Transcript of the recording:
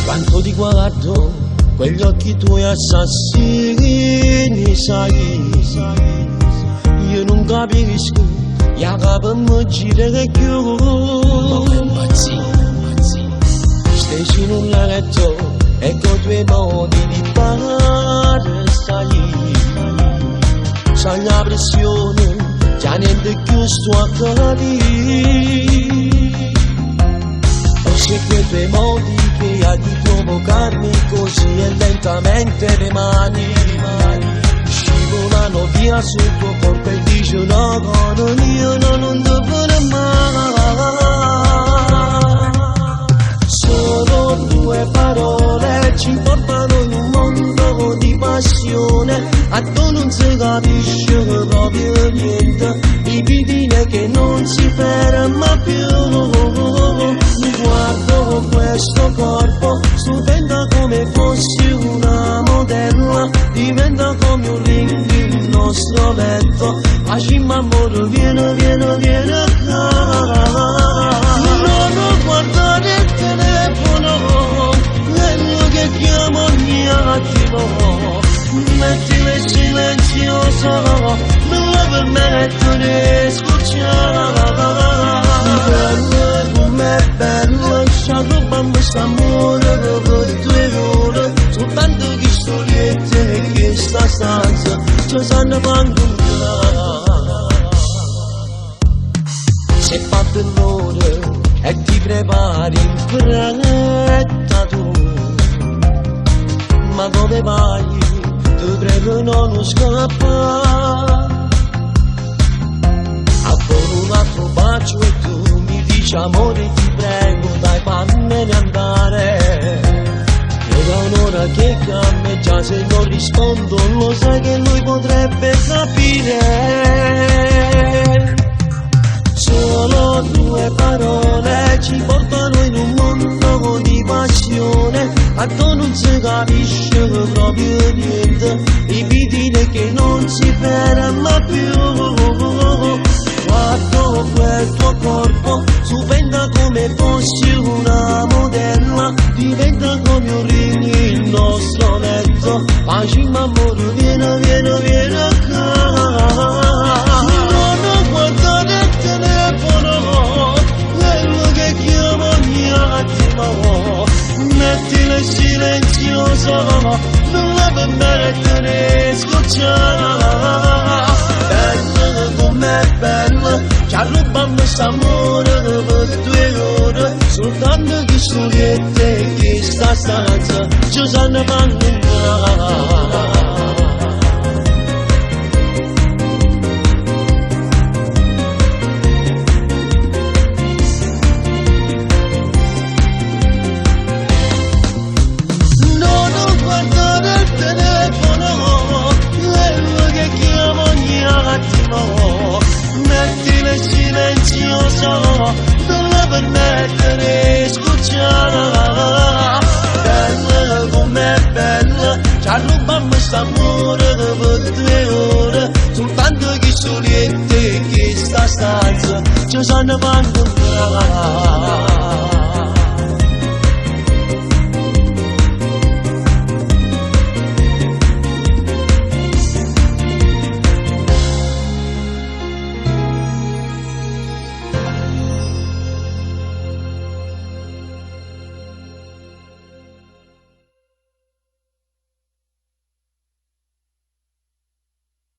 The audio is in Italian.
Quanto ti guardo, quegli occhi tuoi assassini, sai, io non capisco, ya capimo girare più. Stessi in un letto e con due modi di fare, sai la pressione, già niente più sto a capire. Se quei tuoi modi che hai di provocarmi così e lentamente le mani scivolano via sul tuo corpo e dicono io non devo mai. Solo due parole ci portano in un mondo di passione, a tu non si capisce proprio niente, libidine che non si ferma più. Guardo questo corpo, stupenda come fossi una modella, diventa come un ring il nostro letto, facciamo amore, vieni qua. Non guardare il telefono, quello che chiamo ogni attimo, mettilo in silenzioso, non lo permetto di scucciare. Com'è bello, sciarrubando quest'amore per 2 ore, soltanto che storiette e che sta stanza ci sanno ancora. Se fatto l'ore e ti prepari in fretta tu, ma dove vai? Ti prego non scappare. A un altro bacio e tu mi dici amore ti prego dai fammene andare. E da un'ora che cammeggia se non rispondo lo sai che lui potrebbe capire. Solo 2 parole ci portano in un mondo di passione, a tu non si capisce proprio niente, libidine che non si ferma più. Guardo quel tuo corpo, stupenda come fossi una modella, diventa come un ring il nostro letto, facciamo amore, vieni qua. Non guardare il telefono, quello che chiamo ogni attimo, mettilo in silenzioso, non la permettere di scocciare. Bello com'è bello, ci arrubando quest'amore per 2 ore, soltanto che storiette e che sta stanza ci sanno ancora. Mettilo in silenzioso, non lo permettere di scocciare. Bello com'è bello, ci arrubando quest'amore per 2 ore, soltanto che storiette che sta stanza ci sanno ancora.